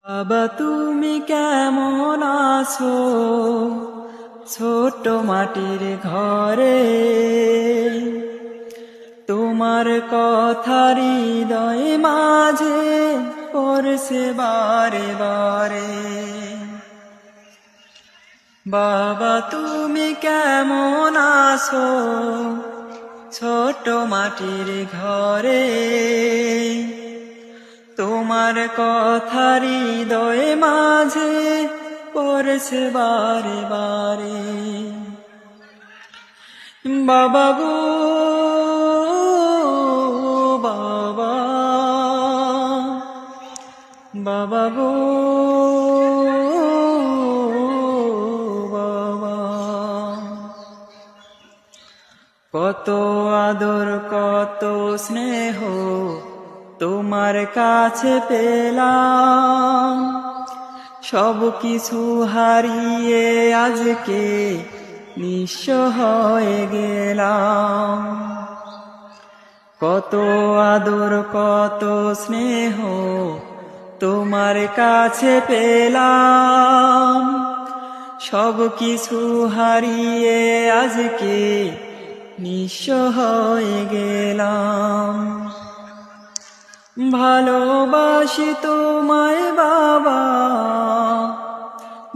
বাবা তুমি কেমন আছো ছোট মাটির ঘরে, তোমার কথা হৃদয় মাঝে পড়ছে বারে বারে। বাবা তুমি কেমন আছো ছোট মাটির ঘরে, তোমার কথা হৃদয় মাঝে পড়ছে বারে বারে। বাবা গো বাবা, বাবা গো বাবা, কত আদর কত স্নেহ তোমার কাছে পেলাম, সব কিছু হারিয়ে আজকে নিঃস্ব হয়ে গেলাম। কত আদর কত স্নেহ তোমার কাছে পেলাম, সব কিছু হারিয়ে আজকে নিঃস্ব হয়ে গেলাম। ভালোবাসি তোমায় বাবা,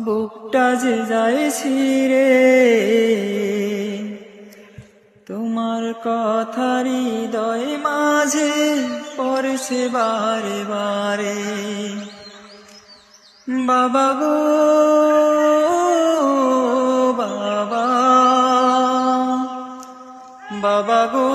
বুকটা যে যায় ছিঁড়ে, তোমার কথা হৃদয় মাঝে পড়ছে বারে বারে। বাবা গো বাবা, বাবা গো